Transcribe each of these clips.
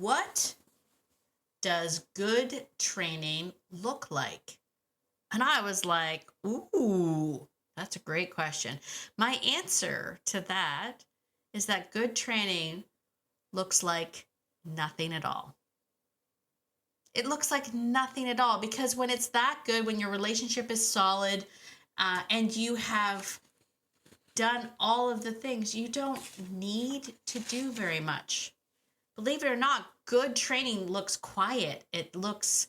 What does good training look like? And I was like, ooh, that's a great question. My answer to that is that good training looks like nothing at all. It looks like nothing at all, because when it's that good, when your relationship is solid, and you have done all of the things, you don't need to do very much. Believe it or not, good training looks quiet. It looks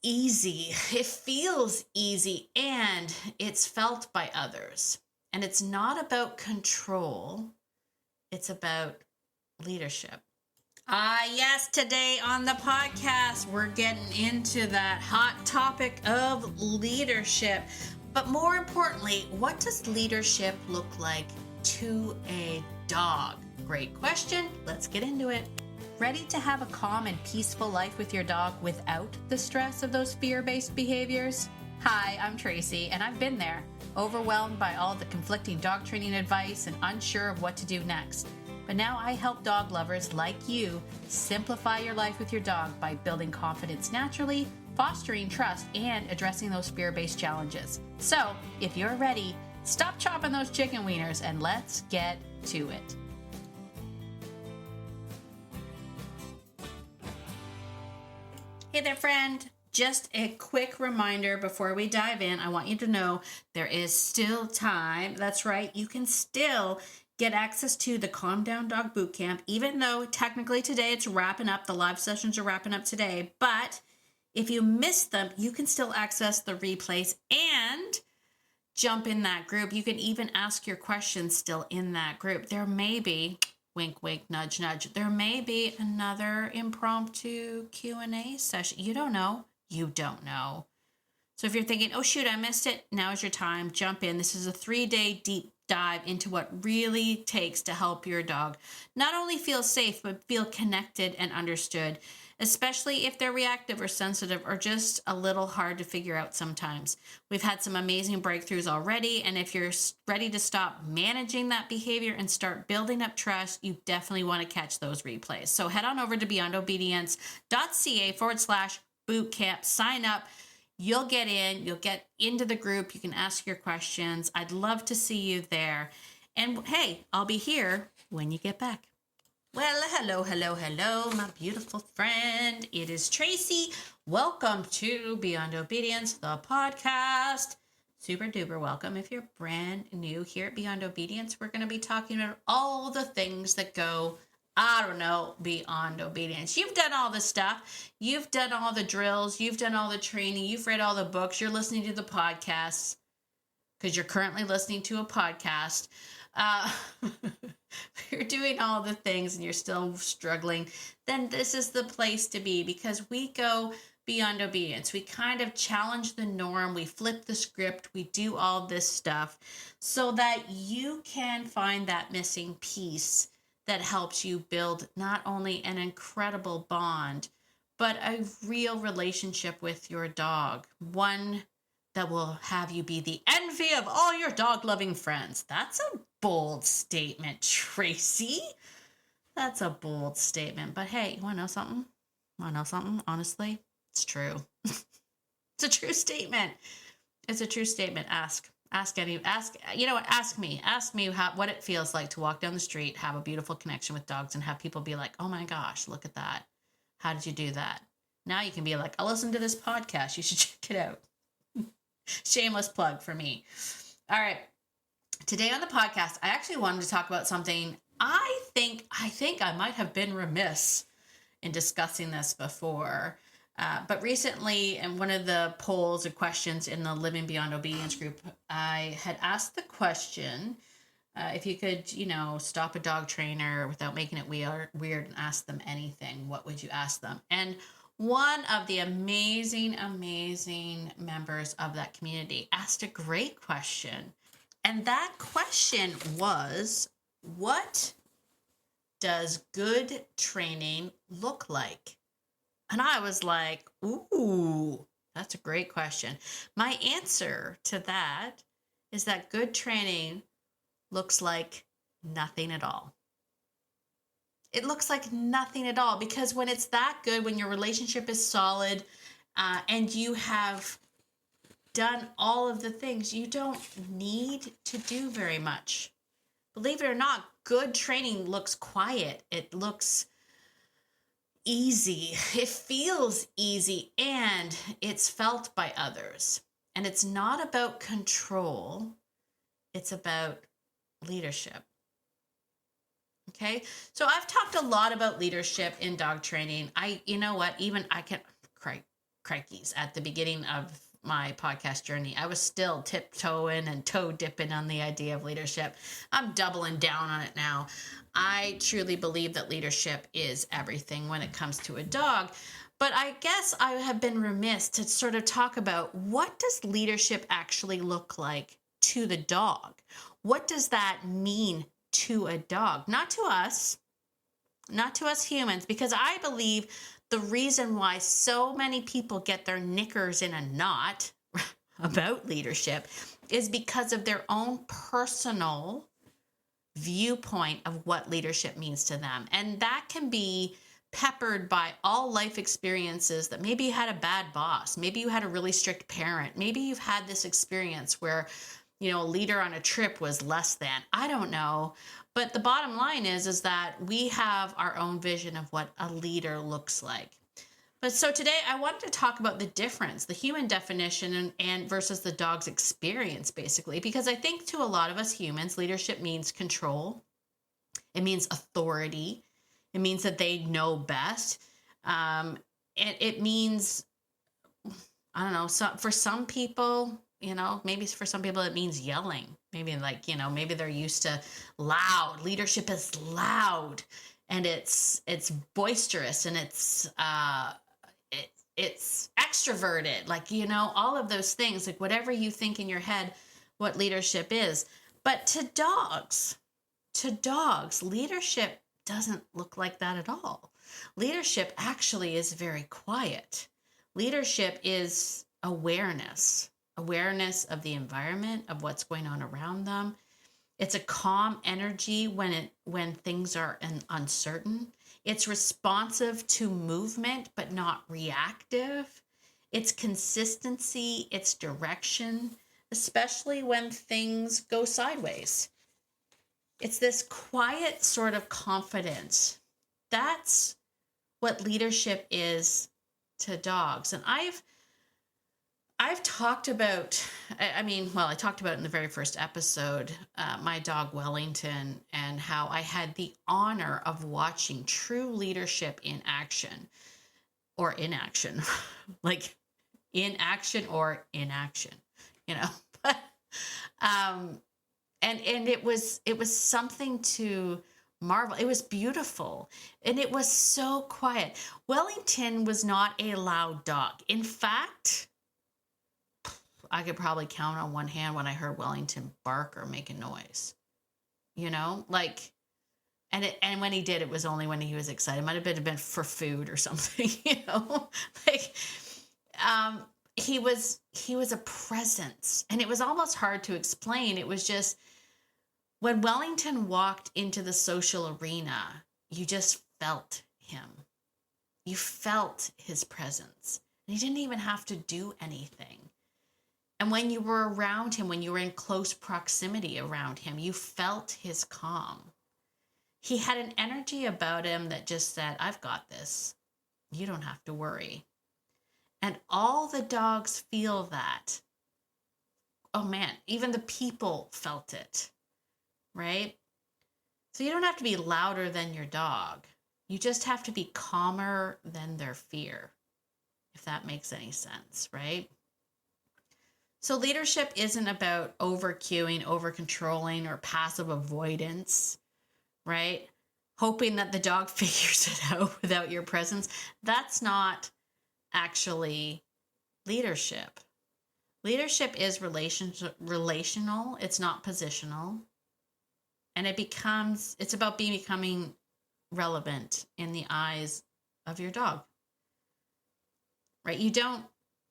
easy. It feels easy, and it's felt by others. And it's not about control. It's about leadership. Yes, today on the podcast, we're getting into that hot topic of leadership. But more importantly, what does leadership look like to a dog? Great question. Let's get into it. Ready to have a calm and peaceful life with your dog without the stress of those fear-based behaviors? Hi, I'm Tracy, and I've been there, overwhelmed by all the conflicting dog training advice and unsure of what to do next. But now I help dog lovers like you simplify your life with your dog by building confidence naturally, fostering trust, and addressing those fear-based challenges. So, if you're ready, stop chopping those chicken wieners and let's get to it. Hey there, friend. Just a quick reminder before we dive in. I want you to know there is still time. That's right. You can still get access to the Calm Down Dog Bootcamp, even though technically today it's wrapping up. The live sessions are wrapping up today. But if you missed them, you can still access the replays and jump in that group. You can even ask your questions still in that group. There may be, wink, wink, nudge, nudge, there may be another impromptu Q&A session. You don't know. You don't know. So if you're thinking, oh, shoot, I missed it, now's your time. Jump in. This is a 3-day deep dive into what really takes to help your dog not only feel safe, but feel connected and understood, especially if they're reactive or sensitive or just a little hard to figure out sometimes. We've had some amazing breakthroughs already, and if you're ready to stop managing that behavior and start building up trust, you definitely want to catch those replays. So head on over to beyondobedience.ca/bootcamp, sign up. You'll get into the group. You can ask your questions. I'd love to see you there. And hey, I'll be here when you get back. Well, hello, my beautiful friend. It is Tracy. Welcome to Beyond Obedience, the podcast. Super duper welcome. If you're brand new here at Beyond Obedience, we're going to be talking about all the things that go, beyond obedience. You've done all the stuff. You've done all the drills. You've done all the training. You've read all the books. You're listening to the podcasts because you're currently listening to a podcast. You're doing all the things and you're still struggling. Then this is the place to be, because we go beyond obedience. We kind of challenge the norm. We flip the script. We do all this stuff so that you can find that missing piece that helps you build not only an incredible bond, but a real relationship with your dog. One that will have you be the envy of all your dog-loving friends. That's a bold statement, Tracy. That's a bold statement. But hey, you want to know something? Honestly, it's true. It's a true statement. It's a true statement. Ask me what it feels like to walk down the street, have a beautiful connection with dogs, and have people be like, oh my gosh, look at that. How did you do that? Now you can be like, I'll listen to this podcast. You should check it out. Shameless plug for me. All right. Today on the podcast, I actually wanted to talk about something I think I might have been remiss in discussing this before. But recently, in one of the polls or questions in the Living Beyond Obedience group, I had asked the question, if you could, stop a dog trainer without making it weird and ask them anything, what would you ask them? And one of the amazing members of that community asked a great question. And that question was, what does good training look like? And I was like, ooh, that's a great question. My answer to that is that good training looks like nothing at all. It looks like nothing at all, because when it's that good, when your relationship is solid, and you have done all of the things, you don't need to do very much. Believe it or not, good training looks quiet. It looks easy. It feels easy, and it's felt by others. And it's not about control. It's about leadership. Okay. So I've talked a lot about leadership in dog training. You know what, even I can crikeys at the beginning of my podcast journey, I was still tiptoeing and toe dipping on the idea of leadership. I'm doubling down on it now. I truly believe that leadership is everything when it comes to a dog. But I guess I have been remiss to sort of talk about, what does leadership actually look like to the dog? What does that mean to a dog? Not to us humans, because I believe the reason why so many people get their knickers in a knot about leadership is because of their own personal viewpoint of what leadership means to them. And that can be peppered by all life experiences, that maybe you had a bad boss, maybe you had a really strict parent, maybe you've had this experience where, a leader on a trip was less than. I don't know. But the bottom line is that we have our own vision of what a leader looks like. But so today I wanted to talk about the difference, the human definition and versus the dog's experience, basically, because I think to a lot of us humans, leadership means control. It means authority. It means that they know best. And it means, I don't know, for some people, maybe for some people it means yelling. Maybe maybe they're used to loud. Leadership is loud, and it's boisterous, and it's extroverted, all of those things, like whatever you think in your head what leadership is. But to dogs, leadership doesn't look like that at all. Leadership actually is very quiet. Leadership is awareness of the environment, of what's going on around them. It's a calm energy when things are uncertain. It's responsive to movement, but not reactive. It's consistency, it's direction, especially when things go sideways. It's this quiet sort of confidence. That's what leadership is to dogs. And I've talked about, I talked about in the very first episode, my dog Wellington, and how I had the honor of watching true leadership in action or inaction, like in action or inaction, but, and it was something to marvel. It was beautiful, and it was so quiet. Wellington was not a loud dog. In fact, I could probably count on one hand when I heard Wellington bark or make a noise, and when he did, it was only when he was excited. It might have been for food or something, he was a presence, and it was almost hard to explain. It was just, when Wellington walked into the social arena, you just felt him. You felt his presence. And he didn't even have to do anything. And when you were around him, when you were in close proximity around him, you felt his calm. He had an energy about him that just said, I've got this. You don't have to worry. And all the dogs feel that. Oh man, even the people felt it, right? So you don't have to be louder than your dog. You just have to be calmer than their fear, if that makes any sense, right? So leadership isn't about over-cueing, over-controlling, or passive avoidance, right? Hoping that the dog figures it out without your presence. That's not actually leadership. Leadership is relational. It's not positional. And it's about becoming relevant in the eyes of your dog, right?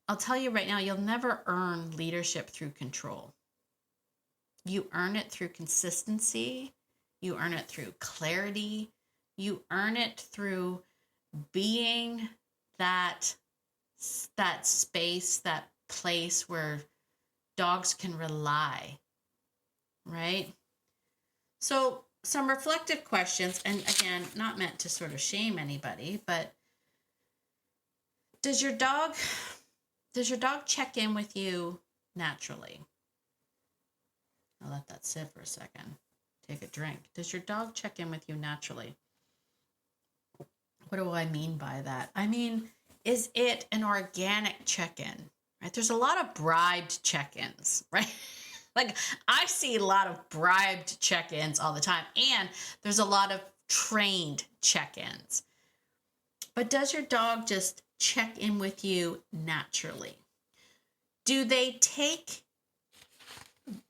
I'll tell you right now, you'll never earn leadership through control. You earn it through consistency. You earn it through clarity. You earn it through being that space, that place where dogs can rely, right? So some reflective questions, and again, not meant to sort of shame anybody, but does your dog check in with you naturally? I'll let that sit for a second. Take a drink. Does your dog check in with you naturally? What do I mean by that? I mean, is it an organic check-in, right? There's a lot of bribed check-ins, right? Like, I see a lot of bribed check-ins all the time, and there's a lot of trained check-ins. But does your dog just check in with you naturally? Do they take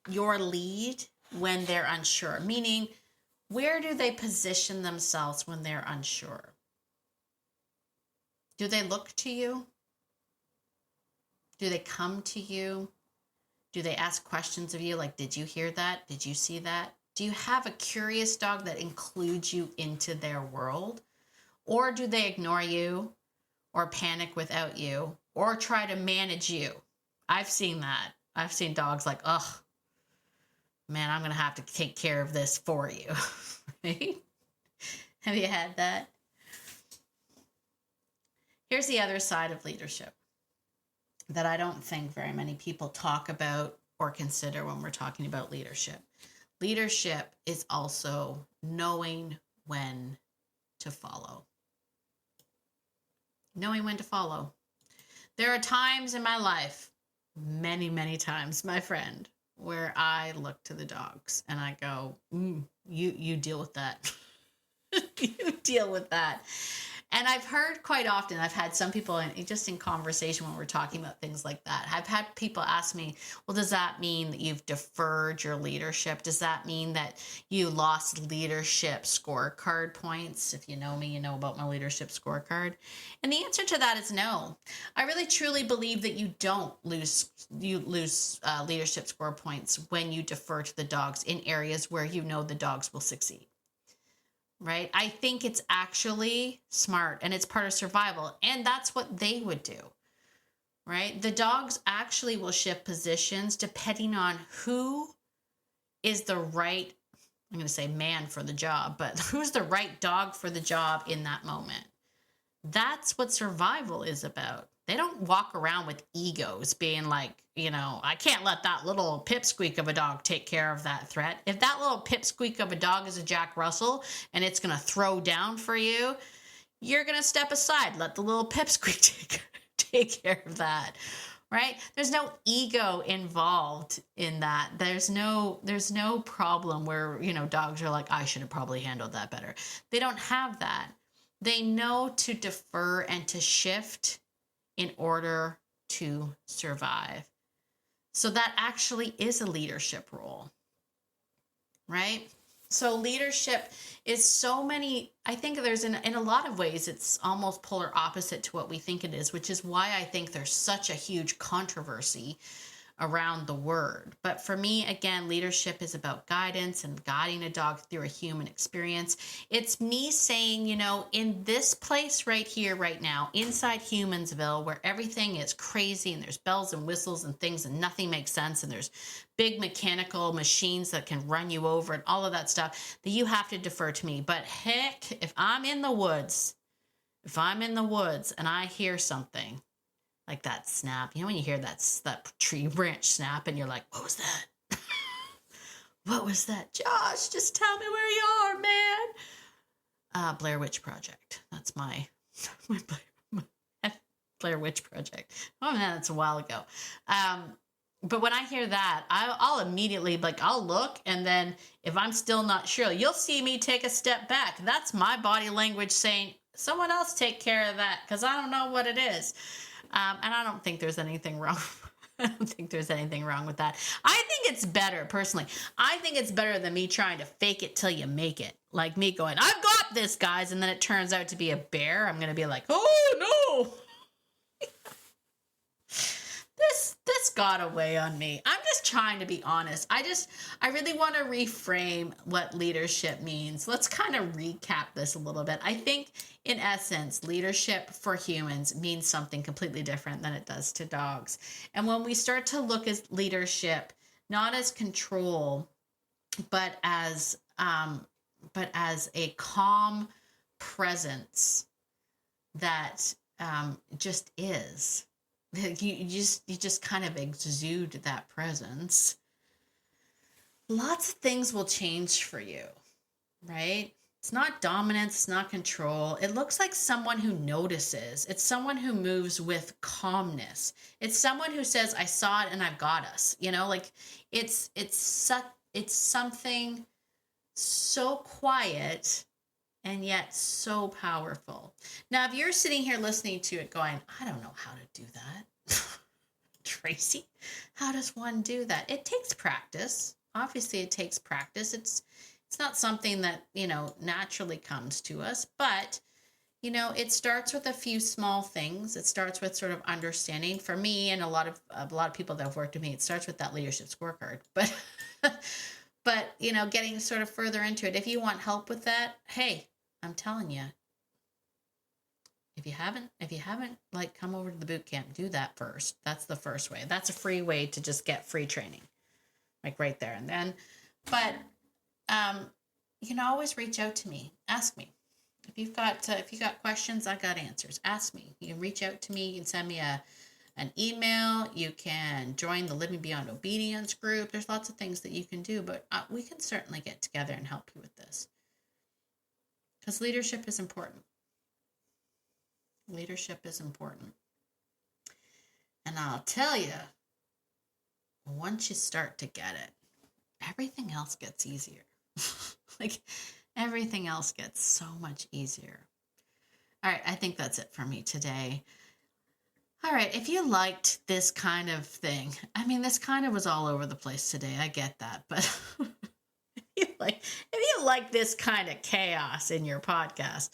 your lead when they're unsure? Meaning, where do they position themselves when they're unsure? Do they look to you? Do they come to you? Do they ask questions of you like, did you hear that? Did you see that? Do you have a curious dog that includes you into their world? Or do they ignore you or panic without you or try to manage you? I've seen that. I've seen dogs like, ugh, man, I'm going to have to take care of this for you. Right? Have you had that? Here's the other side of leadership that I don't think very many people talk about or consider when we're talking about leadership. Leadership is also knowing when to follow. Knowing when to follow. There are times in my life, many, many times, my friend, where I look to the dogs and I go, you deal with that. You deal with that. And I've heard quite often, I've had some people, just in conversation when we're talking about things like that, I've had people ask me, well, does that mean that you've deferred your leadership? Does that mean that you lost leadership scorecard points? If you know me, you know about my leadership scorecard. And the answer to that is no. I really truly believe that you don't lose leadership score points when you defer to the dogs in areas where you know the dogs will succeed. Right? I think it's actually smart and it's part of survival. And that's what they would do. Right? The dogs actually will shift positions depending on who is the right, I'm going to say man for the job, but who's the right dog for the job in that moment. That's what survival is about. They don't walk around with egos being like, I can't let that little pipsqueak of a dog take care of that threat. If that little pipsqueak of a dog is a Jack Russell and it's going to throw down for you, you're going to step aside. Let the little pipsqueak take care of that, right? There's no ego involved in that. There's no problem where, dogs are like, I should have probably handled that better. They don't have that. They know to defer and to shift in order to survive. So that actually is a leadership role, right? So leadership is so many, I think there's in a lot of ways, it's almost polar opposite to what we think it is, which is why I think there's such a huge controversy around the word. But for me, again, leadership is about guidance and guiding a dog through a human experience. It's me saying, in this place right here, right now, inside Humansville, where everything is crazy and there's bells and whistles and things and nothing makes sense and there's big mechanical machines that can run you over and all of that stuff, that you have to defer to me. But heck, if I'm in the woods and I hear something, like that snap, when you hear that tree branch snap and you're like, what was that? What was that? Josh, just tell me where you are, man. Blair Witch Project. That's my Blair Witch Project. Oh man, that's a while ago. But when I hear that, I'll immediately, I'll look, and then if I'm still not sure, you'll see me take a step back. That's my body language saying, someone else take care of that, because I don't know what it is. And I don't think there's anything wrong. I don't think there's anything wrong with that. I think it's better, personally. I think it's better than me trying to fake it till you make it. Like me going, I've got this, guys, and then it turns out to be a bear. I'm going to be like, oh, no. This got away on me. I'm just trying to be honest. I really want to reframe what leadership means. Let's kind of recap this a little bit. I think in essence, leadership for humans means something completely different than it does to dogs. And when we start to look at leadership, not as control, but as a calm presence that just is. You just kind of exude that presence. Lots of things will change for you, right? It's not dominance, it's not control. It looks like someone who notices. It's someone who moves with calmness. It's someone who says, I saw it and I've got us. Like it's something so quiet and yet so powerful. Now, if you're sitting here listening to it going, I don't know how to do that. Tracy, how does one do that? It takes practice. Obviously, it takes practice. It's not something that, naturally comes to us, but, it starts with a few small things. It starts with sort of understanding. For me and a lot of people that have worked with me, it starts with that leadership scorecard. But, getting sort of further into it, if you want help with that, hey, I'm telling you, if you haven't, come over to the boot camp, do that first. That's the first way. That's a free way to just get free training, like right there and then. But you can always reach out to me. Ask me if you got questions. I got answers. Ask me. You can reach out to me. You can send me an email. You can join the Living Beyond Obedience group. There's lots of things that you can do, but we can certainly get together and help you with this. Because leadership is important. Leadership is important. And I'll tell you, once you start to get it, everything else gets easier. Like everything else gets so much easier. All right, I think that's it for me today. All right, if you liked this kind of thing, this kind of was all over the place today. I get that, but if you like this kind of chaos in your podcast,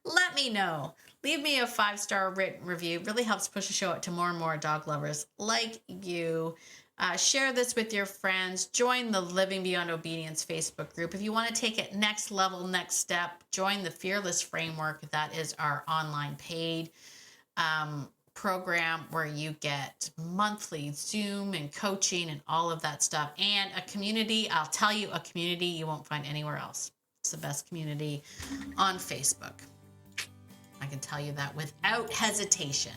let me know. Leave me a 5-star written review. It really helps push the show out to more and more dog lovers like you. Share this with your friends. Join the Living Beyond Obedience Facebook group. If you want to take it next level, next step, join the Fearless Framework. That is our online paid program where you get monthly Zoom and coaching and all of that stuff. And a community, I'll tell you, a community you won't find anywhere else. It's the best community on Facebook. I can tell you that without hesitation.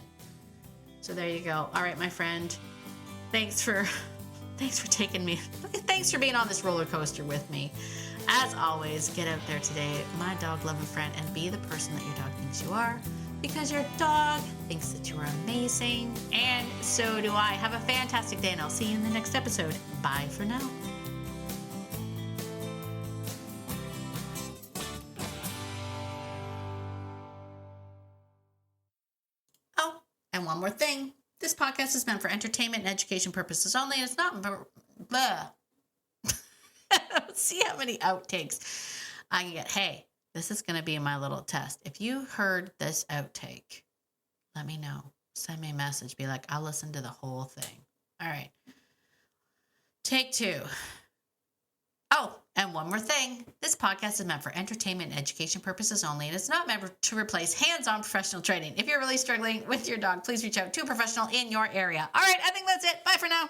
So there you go. All right, my friend. Thanks for taking me. Thanks for being on this roller coaster with me. As always, get out there today, my dog loving friend, and be the person that your dog thinks you are, because your dog thinks that you are amazing, and so do I. Have a fantastic day, and I'll see you in the next episode. Bye for now. Oh, and one more thing. This podcast is meant for entertainment and education purposes only. It's not blah. Let's see how many outtakes I can get. Hey, this is going to be my little test. If you heard this outtake, let me know. Send me a message. Be like, I'll listen to the whole thing. All right. Take 2. Oh, and one more thing. This podcast is meant for entertainment and education purposes only, and it's not meant to replace hands-on professional training. If you're really struggling with your dog, please reach out to a professional in your area. All right, I think that's it. Bye for now.